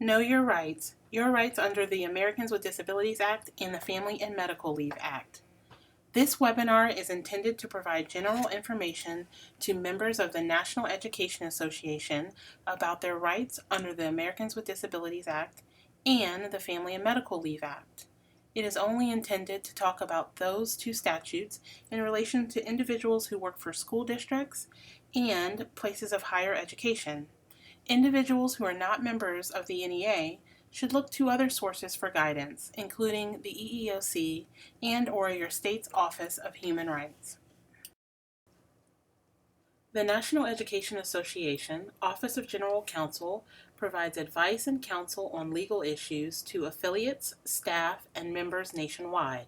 Know your rights under the Americans with Disabilities Act and the Family and Medical Leave Act. This webinar is intended to provide general information to members of the National Education Association about their rights under the Americans with Disabilities Act and the Family and Medical Leave Act. It is only intended to talk about those two statutes in relation to individuals who work for school districts and places of higher education. Individuals who are not members of the NEA should look to other sources for guidance, including the EEOC and/or your state's Office of Human Rights. The National Education Association, Office of General Counsel, provides advice and counsel on legal issues to affiliates, staff, and members nationwide.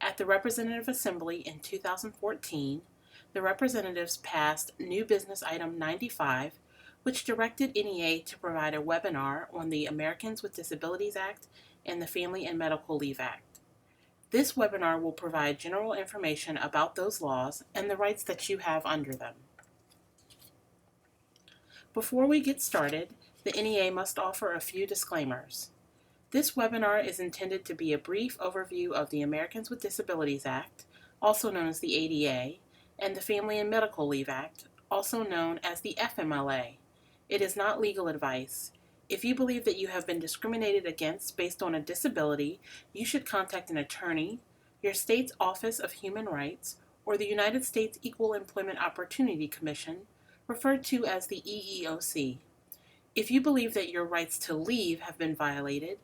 At the Representative Assembly in 2014, the representatives passed New Business Item 95, which directed NEA to provide a webinar on the Americans with Disabilities Act and the Family and Medical Leave Act. This webinar will provide general information about those laws and the rights that you have under them. Before we get started, the NEA must offer a few disclaimers. This webinar is intended to be a brief overview of the Americans with Disabilities Act, also known as the ADA, and the Family and Medical Leave Act, also known as the FMLA. It is not legal advice. If you believe that you have been discriminated against based on a disability, you should contact an attorney, your state's Office of Human Rights, or the United States Equal Employment Opportunity Commission, referred to as the EEOC. If you believe that your rights to leave have been violated,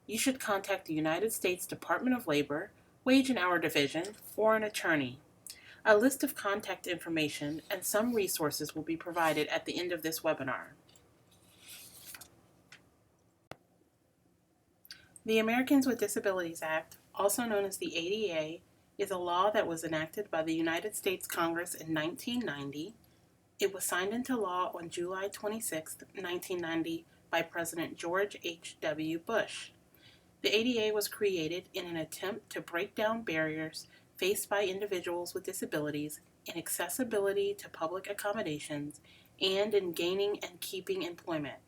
you should contact the United States Department of Labor, Wage and Hour Division, or an attorney. A list of contact information and some resources will be provided at the end of this webinar. The Americans with Disabilities Act, also known as the ADA, is a law that was enacted by the United States Congress in 1990. It was signed into law on July 26, 1990 by President George H.W. Bush. The ADA was created in an attempt to break down barriers faced by individuals with disabilities in accessibility to public accommodations and in gaining and keeping employment.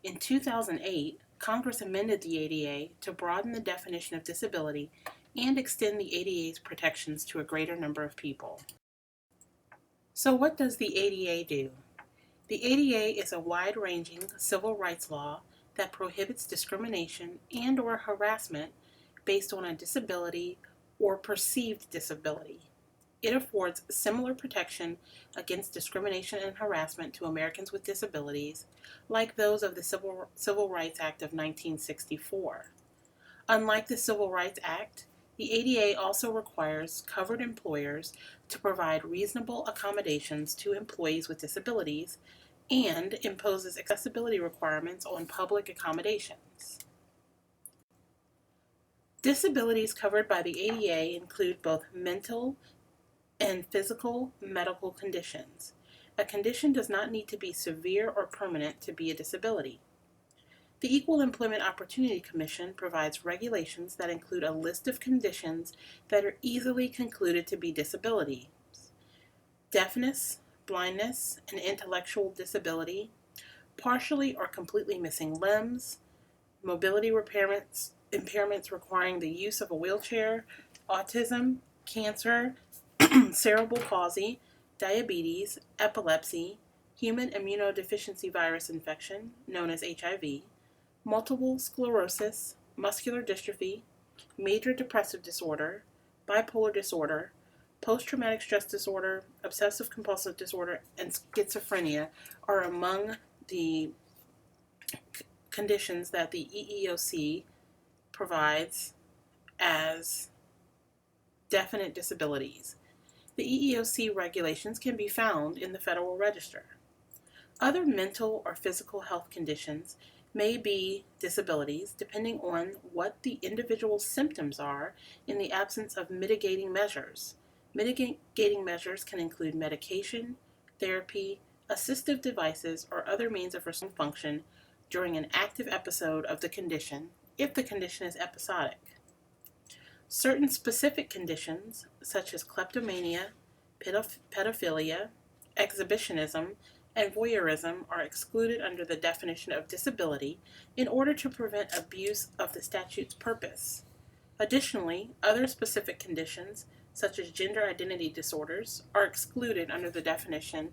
In 2008, Congress amended the ADA to broaden the definition of disability and extend the ADA's protections to a greater number of people. So what does the ADA do? The ADA is a wide-ranging civil rights law that prohibits discrimination and/or harassment based on a disability or perceived disability. It affords similar protection against discrimination and harassment to Americans with disabilities, like those of the Civil Rights Act of 1964. Unlike the Civil Rights Act, the ADA also requires covered employers to provide reasonable accommodations to employees with disabilities and imposes accessibility requirements on public accommodations. Disabilities covered by the ADA include both mental and physical medical conditions. A condition does not need to be severe or permanent to be a disability. The Equal Employment Opportunity Commission provides regulations that include a list of conditions that are easily concluded to be disabilities: deafness, blindness, and intellectual disability, partially or completely missing limbs, mobility impairments requiring the use of a wheelchair, autism, cancer, cerebral palsy, diabetes, epilepsy, human immunodeficiency virus infection, known as HIV, multiple sclerosis, muscular dystrophy, major depressive disorder, bipolar disorder, post-traumatic stress disorder, obsessive-compulsive disorder, and schizophrenia are among the conditions that the EEOC provides as definite disabilities. The EEOC regulations can be found in the Federal Register. Other mental or physical health conditions may be disabilities depending on what the individual's symptoms are in the absence of mitigating measures. Mitigating measures can include medication, therapy, assistive devices, or other means of restoring function during an active episode of the condition, if the condition is episodic. Certain specific conditions, such as kleptomania, pedophilia, exhibitionism, and voyeurism are excluded under the definition of disability in order to prevent abuse of the statute's purpose. Additionally, other specific conditions, such as gender identity disorders, are excluded under the definition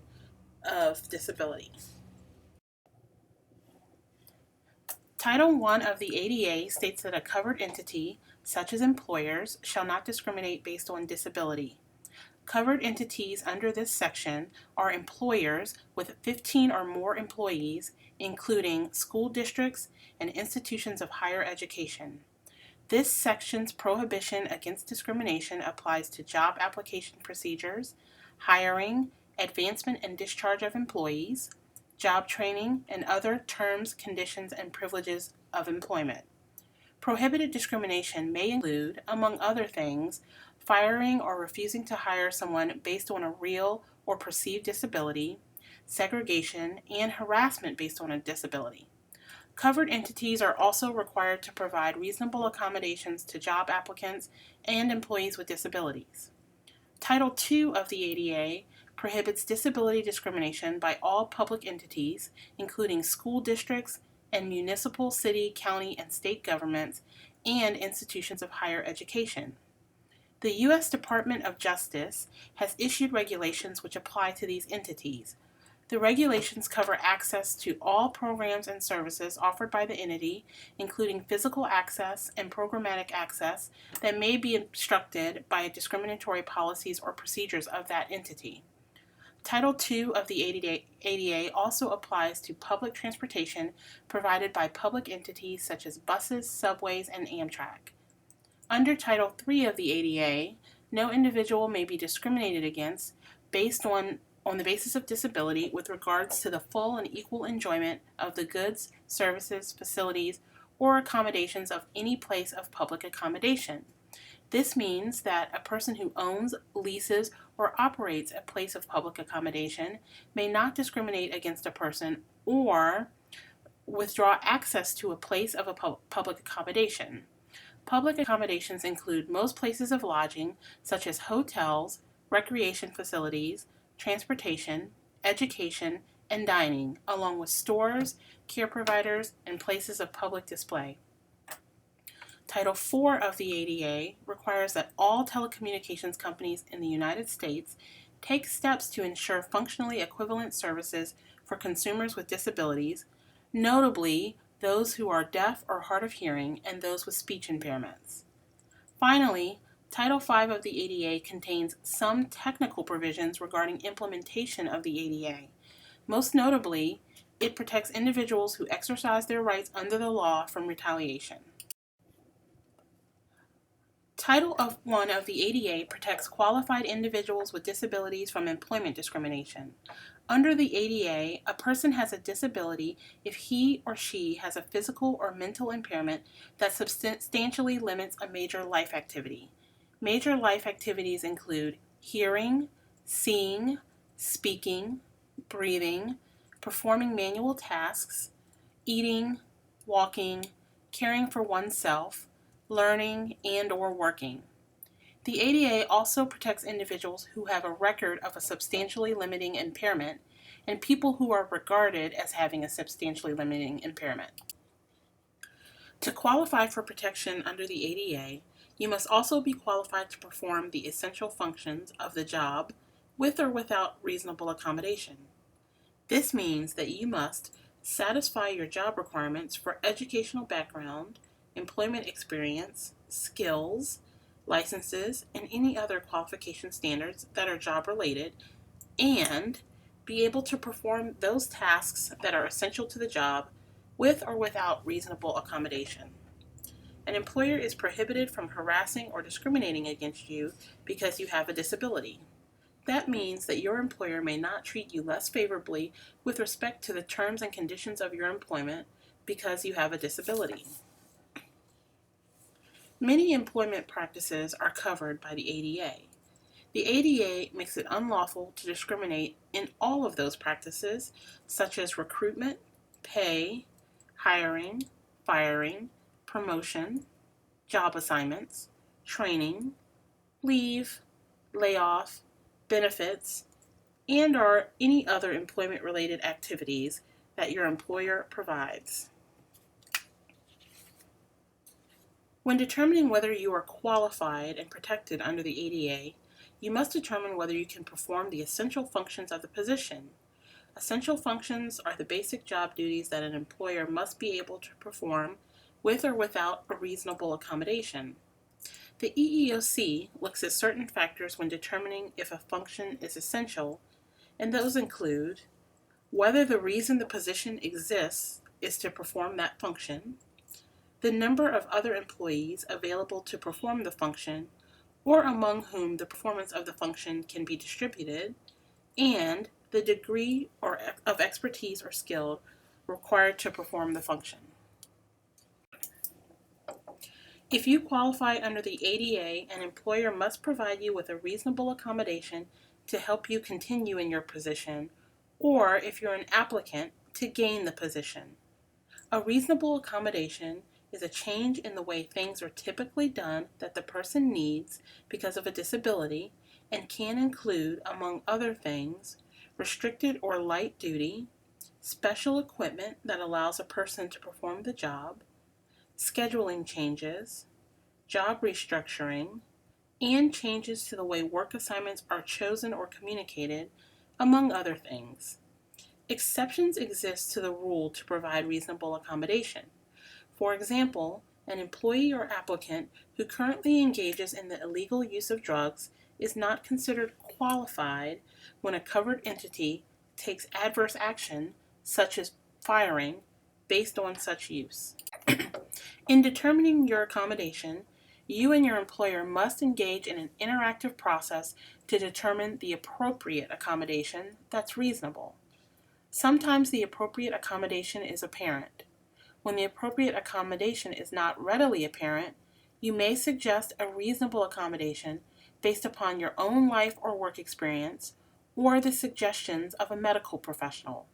of disability. Title I of the ADA states that a covered entity, such as employers, shall not discriminate based on disability. Covered entities under this section are employers with 15 or more employees, including school districts and institutions of higher education. This section's prohibition against discrimination applies to job application procedures, hiring, advancement and discharge of employees, job training, and other terms, conditions, and privileges of employment. Prohibited discrimination may include, among other things, firing or refusing to hire someone based on a real or perceived disability, segregation, and harassment based on a disability. Covered entities are also required to provide reasonable accommodations to job applicants and employees with disabilities. Title II of the ADA prohibits disability discrimination by all public entities, including school districts and municipal, city, county, and state governments, and institutions of higher education. The U.S. Department of Justice has issued regulations which apply to these entities. The regulations cover access to all programs and services offered by the entity, including physical access and programmatic access that may be obstructed by discriminatory policies or procedures of that entity. Title II of the ADA also applies to public transportation provided by public entities such as buses, subways, and Amtrak. Under Title III of the ADA, no individual may be discriminated against based on the basis of disability with regards to the full and equal enjoyment of the goods, services, facilities, or accommodations of any place of public accommodation. This means that a person who owns, leases, or operates a place of public accommodation may not discriminate against a person or withdraw access to a place of a public accommodation. Public accommodations include most places of lodging, such as hotels, recreation facilities, transportation, education, and dining, along with stores, care providers, and places of public display. Title IV of the ADA requires that all telecommunications companies in the United States take steps to ensure functionally equivalent services for consumers with disabilities, notably those who are deaf or hard of hearing and those with speech impairments. Finally, Title V of the ADA contains some technical provisions regarding implementation of the ADA. Most notably, it protects individuals who exercise their rights under the law from retaliation. Title I of the ADA protects qualified individuals with disabilities from employment discrimination. Under the ADA, a person has a disability if he or she has a physical or mental impairment that substantially limits a major life activity. Major life activities include hearing, seeing, speaking, breathing, performing manual tasks, eating, walking, caring for oneself, learning, and/or working. The ADA also protects individuals who have a record of a substantially limiting impairment and people who are regarded as having a substantially limiting impairment. To qualify for protection under the ADA, you must also be qualified to perform the essential functions of the job with or without reasonable accommodation. This means that you must satisfy your job requirements for educational background, employment experience, skills, licenses, and any other qualification standards that are job-related, and be able to perform those tasks that are essential to the job with or without reasonable accommodation. An employer is prohibited from harassing or discriminating against you because you have a disability. That means that your employer may not treat you less favorably with respect to the terms and conditions of your employment because you have a disability. Many employment practices are covered by the ADA. The ADA makes it unlawful to discriminate in all of those practices, such as recruitment, pay, hiring, firing, promotion, job assignments, training, leave, layoff, benefits, and/or any other employment-related activities that your employer provides. When determining whether you are qualified and protected under the ADA, you must determine whether you can perform the essential functions of the position. Essential functions are the basic job duties that an employer must be able to perform with or without a reasonable accommodation. The EEOC looks at certain factors when determining if a function is essential, and those include whether the reason the position exists is to perform that function, the number of other employees available to perform the function or among whom the performance of the function can be distributed, and the degree of expertise or skill required to perform the function. If you qualify under the ADA, an employer must provide you with a reasonable accommodation to help you continue in your position, or if you're an applicant, to gain the position. A reasonable accommodation is a change in the way things are typically done that the person needs because of a disability and can include, among other things, restricted or light duty, special equipment that allows a person to perform the job, scheduling changes, job restructuring, and changes to the way work assignments are chosen or communicated, among other things. Exceptions exist to the rule to provide reasonable accommodation. For example, an employee or applicant who currently engages in the illegal use of drugs is not considered qualified when a covered entity takes adverse action, such as firing, based on such use. In determining your accommodation, you and your employer must engage in an interactive process to determine the appropriate accommodation that's reasonable. Sometimes the appropriate accommodation is apparent. When the appropriate accommodation is not readily apparent, you may suggest a reasonable accommodation based upon your own life or work experience or the suggestions of a medical professional.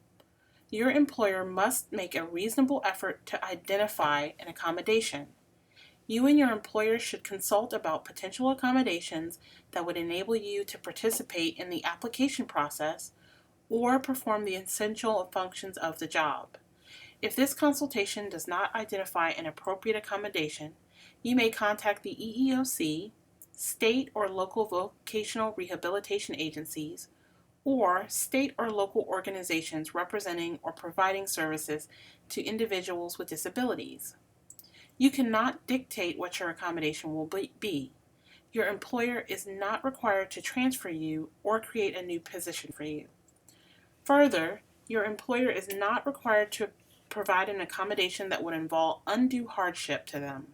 Your employer must make a reasonable effort to identify an accommodation. You and your employer should consult about potential accommodations that would enable you to participate in the application process or perform the essential functions of the job. If this consultation does not identify an appropriate accommodation, you may contact the EEOC, state or local vocational rehabilitation agencies, or state or local organizations representing or providing services to individuals with disabilities. You cannot dictate what your accommodation will be. Your employer is not required to transfer you or create a new position for you. Further, your employer is not required to provide an accommodation that would involve undue hardship to them.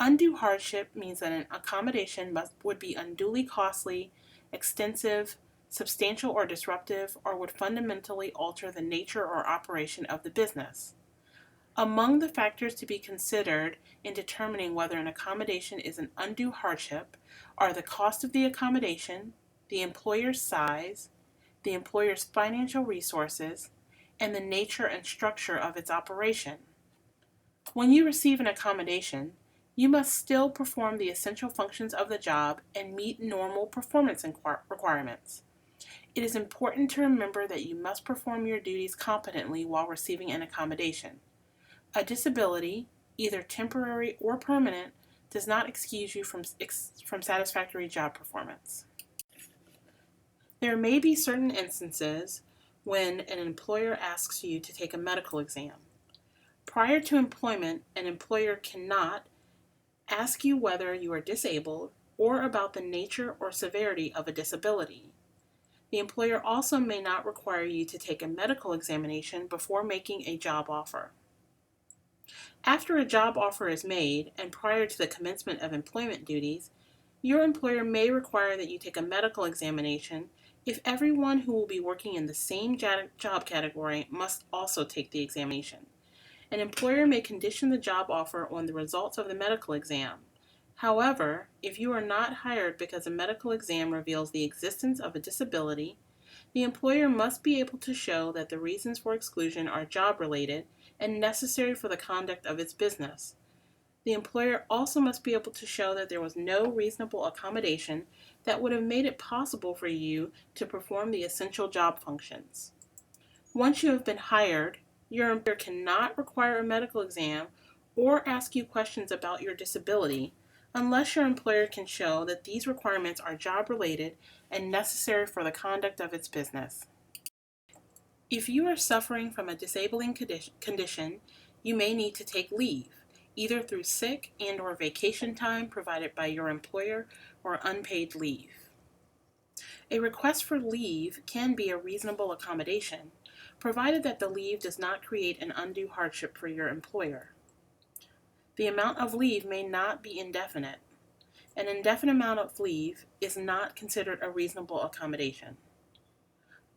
Undue hardship means that an accommodation would be unduly costly, extensive, substantial or disruptive, or would fundamentally alter the nature or operation of the business. Among the factors to be considered in determining whether an accommodation is an undue hardship are the cost of the accommodation, the employer's size, the employer's financial resources, and the nature and structure of its operation. When you receive an accommodation, you must still perform the essential functions of the job and meet normal performance requirements. It is important to remember that you must perform your duties competently while receiving an accommodation. A disability, either temporary or permanent, does not excuse you from satisfactory job performance. There may be certain instances when an employer asks you to take a medical exam. Prior to employment, an employer cannot ask you whether you are disabled or about the nature or severity of a disability. The employer also may not require you to take a medical examination before making a job offer. After a job offer is made and prior to the commencement of employment duties, your employer may require that you take a medical examination if everyone who will be working in the same job category must also take the examination. An employer may condition the job offer on the results of the medical exam. However, if you are not hired because a medical exam reveals the existence of a disability, the employer must be able to show that the reasons for exclusion are job-related and necessary for the conduct of its business. The employer also must be able to show that there was no reasonable accommodation that would have made it possible for you to perform the essential job functions. Once you have been hired, your employer cannot require a medical exam or ask you questions about your disability unless your employer can show that these requirements are job-related and necessary for the conduct of its business. If you are suffering from a disabling condition, you may need to take leave, either through sick and/or vacation time provided by your employer or unpaid leave. A request for leave can be a reasonable accommodation, provided that the leave does not create an undue hardship for your employer. The amount of leave may not be indefinite. An indefinite amount of leave is not considered a reasonable accommodation.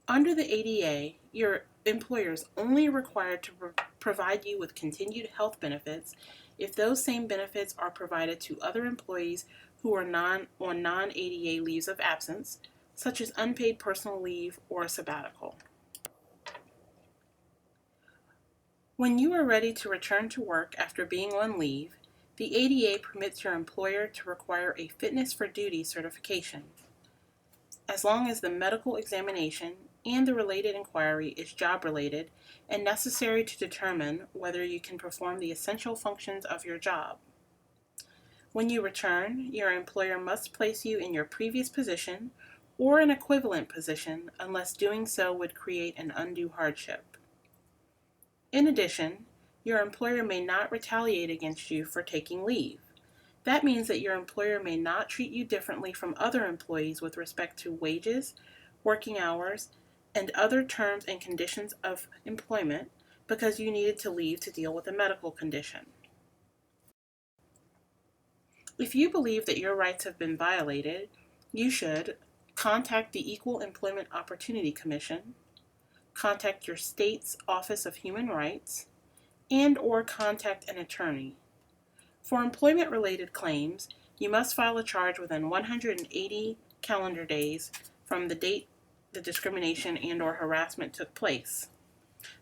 Under the ADA, your employer is only required to provide you with continued health benefits if those same benefits are provided to other employees who are on non-ADA leaves of absence, such as unpaid personal leave or a sabbatical. When you are ready to return to work after being on leave, the ADA permits your employer to require a fitness for duty certification, as long as the medical examination and the related inquiry is job-related and necessary to determine whether you can perform the essential functions of your job. When you return, your employer must place you in your previous position or an equivalent position unless doing so would create an undue hardship. In addition, your employer may not retaliate against you for taking leave. That means that your employer may not treat you differently from other employees with respect to wages, working hours, and other terms and conditions of employment because you needed to leave to deal with a medical condition. If you believe that your rights have been violated, you should contact the Equal Employment Opportunity Commission, contact your state's Office of Human Rights, and/or contact an attorney. For employment-related claims, you must file a charge within 180 calendar days from the date the discrimination and/or harassment took place.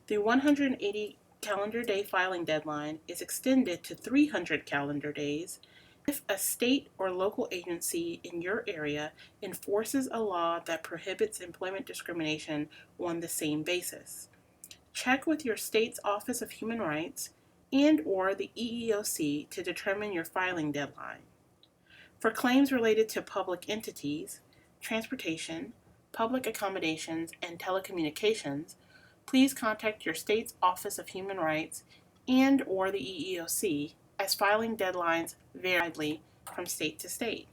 The 180 calendar day filing deadline is extended to 300 calendar days if a state or local agency in your area enforces a law that prohibits employment discrimination on the same basis. Check with your state's Office of Human Rights and/or the EEOC to determine your filing deadline. For claims related to public entities, transportation, public accommodations, and telecommunications, please contact your state's Office of Human Rights and/or the EEOC, as filing deadlines vary widely from state to state.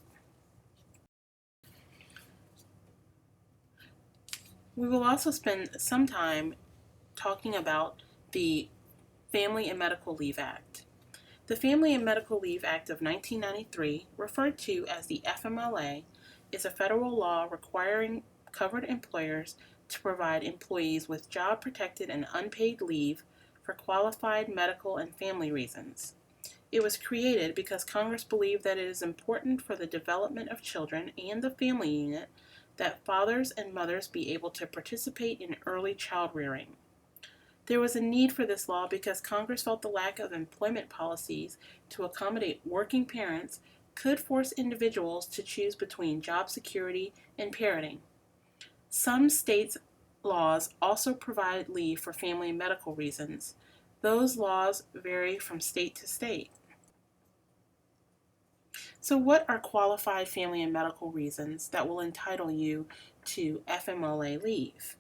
We will also spend some time talking about the Family and Medical Leave Act. The Family and Medical Leave Act of 1993, referred to as the FMLA, is a federal law requiring covered employers to provide employees with job-protected and unpaid leave for qualified medical and family reasons. It was created because Congress believed that it is important for the development of children and the family unit that fathers and mothers be able to participate in early child rearing. There was a need for this law because Congress felt the lack of employment policies to accommodate working parents could force individuals to choose between job security and parenting. Some states' laws also provide leave for family and medical reasons. Those laws vary from state to state. So what are qualified family and medical reasons that will entitle you to FMLA leave?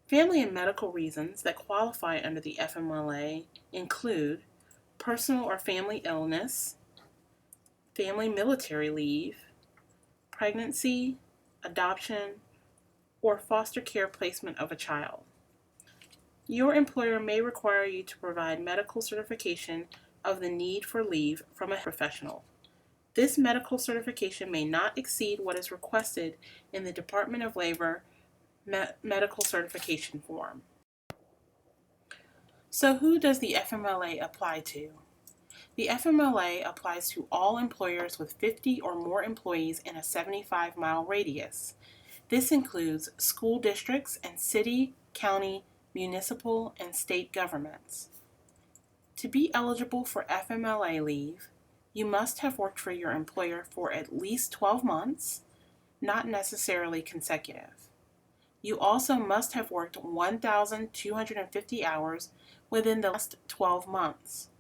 Family and medical reasons that qualify under the FMLA include personal or family illness, family military leave, pregnancy, adoption, or foster care placement of a child. Your employer may require you to provide medical certification of the need for leave from a professional. This medical certification may not exceed what is requested in the Department of Labor medical certification form. So who does the FMLA apply to? The FMLA applies to all employers with 50 or more employees in a 75-mile radius. This includes school districts and city, county, municipal, and state governments. To be eligible for FMLA leave, you must have worked for your employer for at least 12 months, not necessarily consecutive. You also must have worked 1,250 hours within the last 12 months.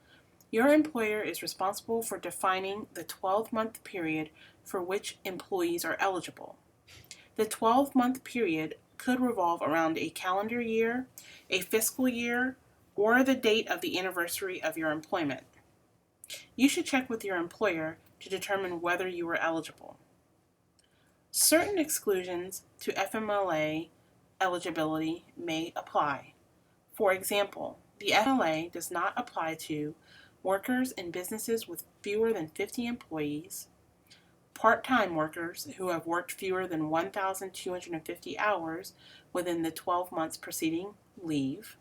Your employer is responsible for defining the 12-month period for which employees are eligible. The 12-month period could revolve around a calendar year, a fiscal year, or the date of the anniversary of your employment. You should check with your employer to determine whether you are eligible. Certain exclusions to FMLA eligibility may apply. For example, the FMLA does not apply to workers in businesses with fewer than 50 employees, part-time workers who have worked fewer than 1,250 hours within the 12 months preceding leave,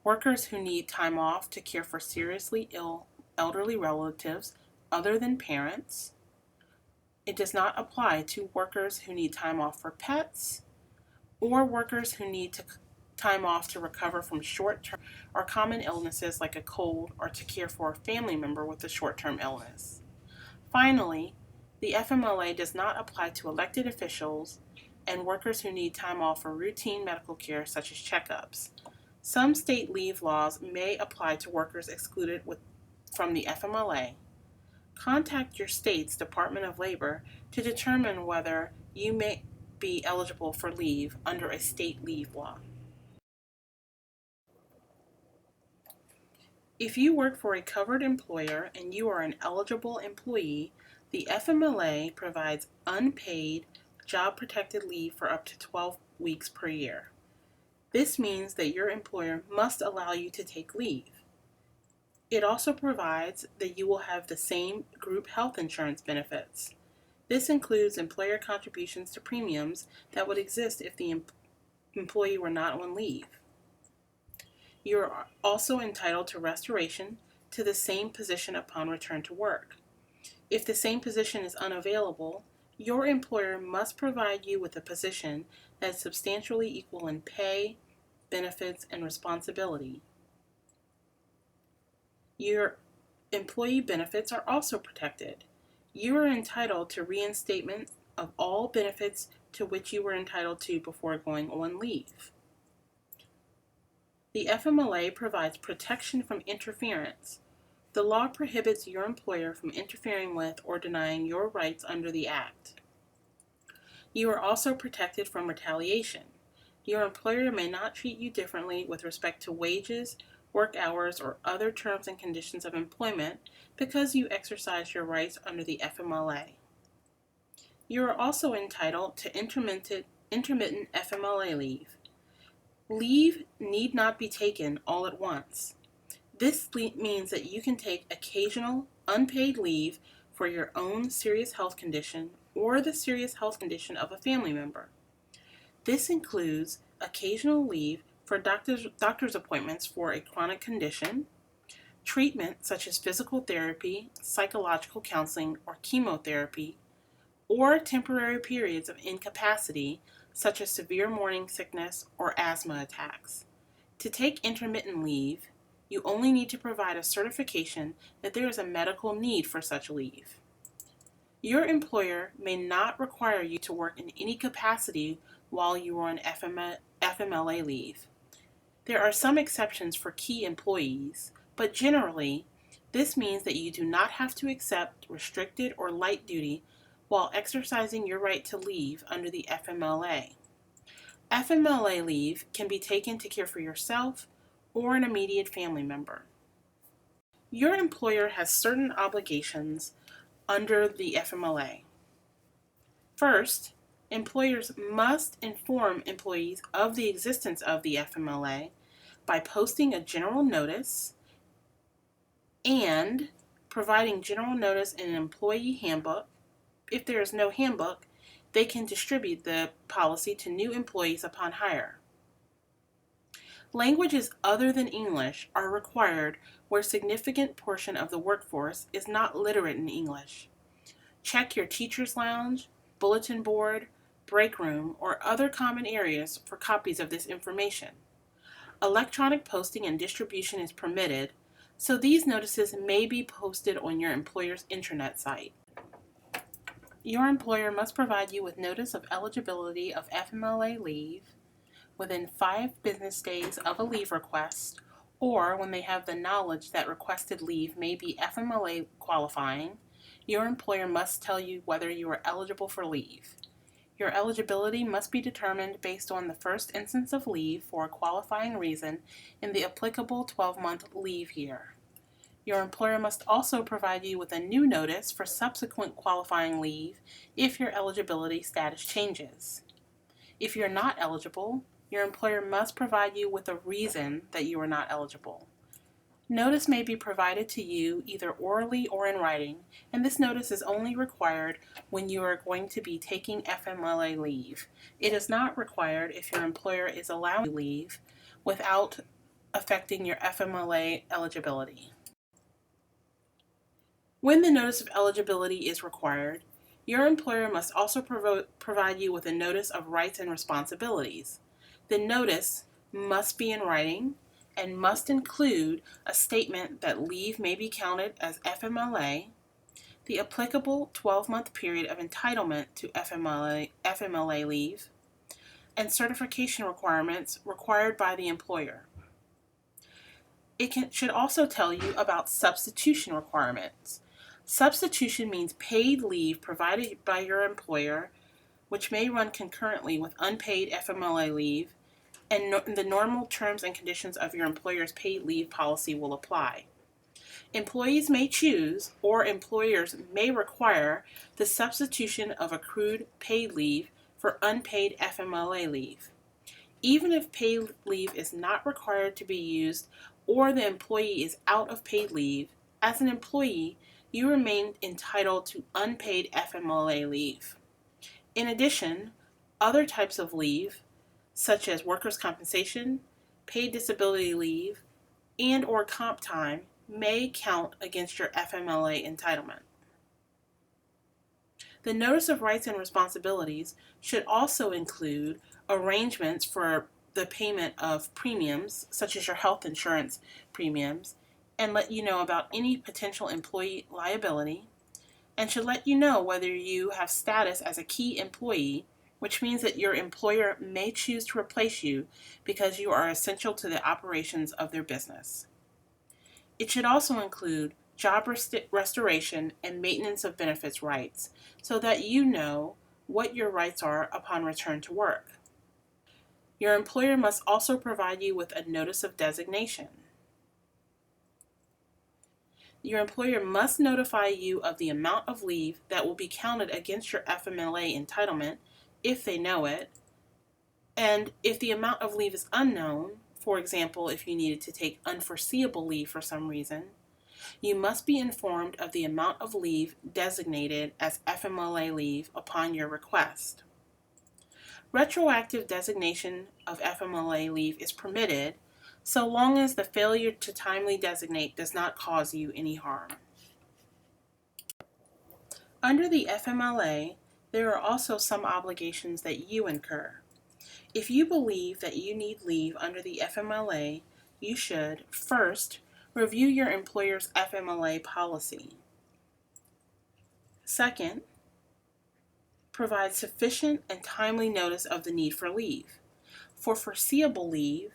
workers who need time off to care for seriously ill elderly relatives other than parents. It does not apply to workers who need time off for pets or workers who need time off to recover from short-term or common illnesses like a cold or to care for a family member with a short-term illness. Finally, the FMLA does not apply to elected officials and workers who need time off for routine medical care such as checkups. Some state leave laws may apply to workers excluded from the FMLA. Contact your state's Department of Labor to determine whether you may be eligible for leave under a state leave law. If you work for a covered employer and you are an eligible employee, the FMLA provides unpaid, job-protected leave for up to 12 weeks per year. This means that your employer must allow you to take leave. It also provides that you will have the same group health insurance benefits. This includes employer contributions to premiums that would exist if the employee were not on leave. You are also entitled to restoration to the same position upon return to work. If the same position is unavailable, your employer must provide you with a position that is substantially equal in pay, benefits, and responsibility. Your employee benefits are also protected. You are entitled to reinstatement of all benefits to which you were entitled to before going on leave. The FMLA provides protection from interference. The law prohibits your employer from interfering with or denying your rights under the Act. You are also protected from retaliation. Your employer may not treat you differently with respect to wages, work hours, or other terms and conditions of employment because you exercise your rights under the FMLA. You are also entitled to intermittent FMLA leave. Leave need not be taken all at once. This means that you can take occasional, unpaid leave for your own serious health condition or the serious health condition of a family member. This includes occasional leave for doctor's appointments for a chronic condition, treatment such as physical therapy, psychological counseling, or chemotherapy, or temporary periods of incapacity such as severe morning sickness or asthma attacks. To take intermittent leave, you only need to provide a certification that there is a medical need for such leave. Your employer may not require you to work in any capacity while you are on FMLA leave. There are some exceptions for key employees, but generally, this means that you do not have to accept restricted or light duty while exercising your right to leave under the FMLA. FMLA leave can be taken to care for yourself or an immediate family member. Your employer has certain obligations under the FMLA. First, employers must inform employees of the existence of the FMLA by posting a general notice and providing general notice in an employee handbook. If there is no handbook, they can distribute the policy to new employees upon hire. Languages other than English are required where a significant portion of the workforce is not literate in English. Check your teacher's lounge, bulletin board, break room, or other common areas for copies of this information. Electronic posting and distribution is permitted, So these notices may be posted on your employer's intranet site. Your employer must provide you with notice of eligibility of FMLA leave within 5 business days of a leave request, or when they have the knowledge that requested leave may be FMLA qualifying. Your employer must tell you whether you are eligible for leave. Your eligibility must be determined based on the first instance of leave for a qualifying reason in the applicable 12-month leave year. Your employer must also provide you with a new notice for subsequent qualifying leave if your eligibility status changes. If you're not eligible, your employer must provide you with a reason that you are not eligible. Notice may be provided to you either orally or in writing, and this notice is only required when you are going to be taking FMLA leave. It is not required if your employer is allowing you leave without affecting your FMLA eligibility. When the notice of eligibility is required, your employer must also provide you with a notice of rights and responsibilities. The notice must be in writing and must include a statement that leave may be counted as FMLA, the applicable 12-month period of entitlement to FMLA leave, and certification requirements required by the employer. It should also tell you about substitution requirements. Substitution means paid leave provided by your employer, which may run concurrently with unpaid FMLA leave, and the normal terms and conditions of your employer's paid leave policy will apply. Employees may choose, or employers may require, the substitution of accrued paid leave for unpaid FMLA leave. Even if paid leave is not required to be used or the employee is out of paid leave, as an employee, you remain entitled to unpaid FMLA leave. In addition, other types of leave, such as workers' compensation, paid disability leave, and/or comp time, may count against your FMLA entitlement. The Notice of Rights and Responsibilities should also include arrangements for the payment of premiums, such as your health insurance premiums, and let you know about any potential employee liability, and should let you know whether you have status as a key employee, which means that your employer may choose to replace you because you are essential to the operations of their business. It should also include job restoration and maintenance of benefits rights so that you know what your rights are upon return to work. Your employer must also provide you with a notice of designation. Your employer must notify you of the amount of leave that will be counted against your FMLA entitlement if they know it, and if the amount of leave is unknown, for example, if you needed to take unforeseeable leave for some reason, you must be informed of the amount of leave designated as FMLA leave upon your request. Retroactive designation of FMLA leave is permitted so long as the failure to timely designate does not cause you any harm. Under the FMLA, there are also some obligations that you incur. If you believe that you need leave under the FMLA, you should, first, review your employer's FMLA policy. Second, provide sufficient and timely notice of the need for leave. For foreseeable leave,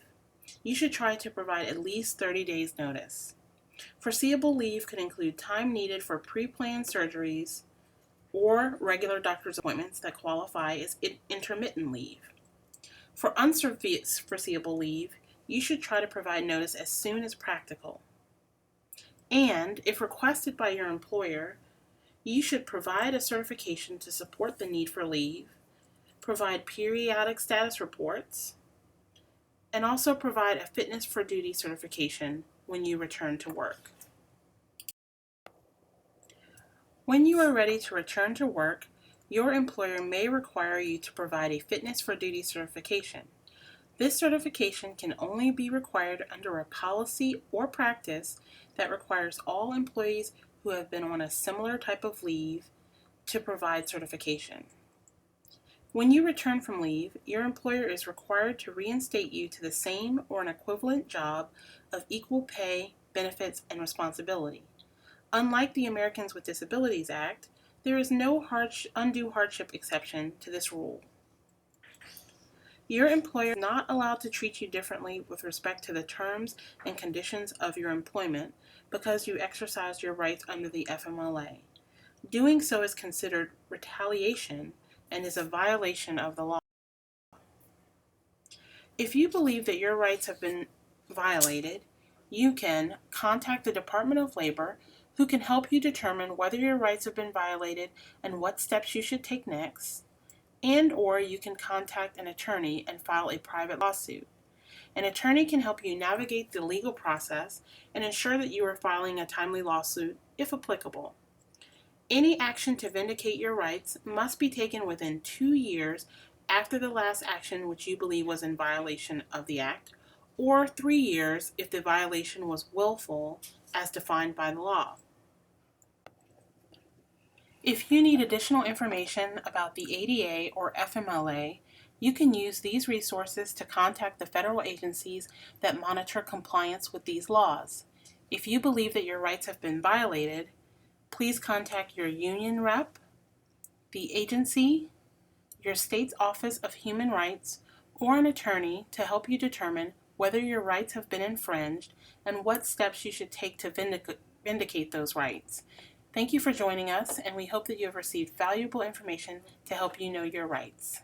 you should try to provide at least 30 days notice. Foreseeable leave could include time needed for pre-planned surgeries or regular doctor's appointments that qualify as intermittent leave. For unforeseeable leave, you should try to provide notice as soon as practical. And, if requested by your employer, you should provide a certification to support the need for leave, provide periodic status reports, and also provide a fitness for duty certification when you return to work. When you are ready to return to work, your employer may require you to provide a fitness for duty certification. This certification can only be required under a policy or practice that requires all employees who have been on a similar type of leave to provide certification. When you return from leave, your employer is required to reinstate you to the same or an equivalent job of equal pay benefits, and responsibility. Unlike the Americans with Disabilities Act, there is no undue hardship exception to this rule. Your employer is not allowed to treat you differently with respect to the terms and conditions of your employment because you exercised your rights under the FMLA. Doing so is considered retaliation and is a violation of the law. If you believe that your rights have been violated, you can contact the Department of Labor, who can help you determine whether your rights have been violated and what steps you should take next, or you can contact an attorney and file a private lawsuit. An attorney can help you navigate the legal process and ensure that you are filing a timely lawsuit, if applicable. Any action to vindicate your rights must be taken within 2 years after the last action which you believe was in violation of the Act, or 3 years if the violation was willful as defined by the law. If you need additional information about the ADA or FMLA, you can use these resources to contact the federal agencies that monitor compliance with these laws. If you believe that your rights have been violated, please contact your union rep, the agency, your state's Office of Human Rights, or an attorney to help you determine whether your rights have been infringed and what steps you should take to vindicate those rights. Thank you for joining us, and we hope that you have received valuable information to help you know your rights.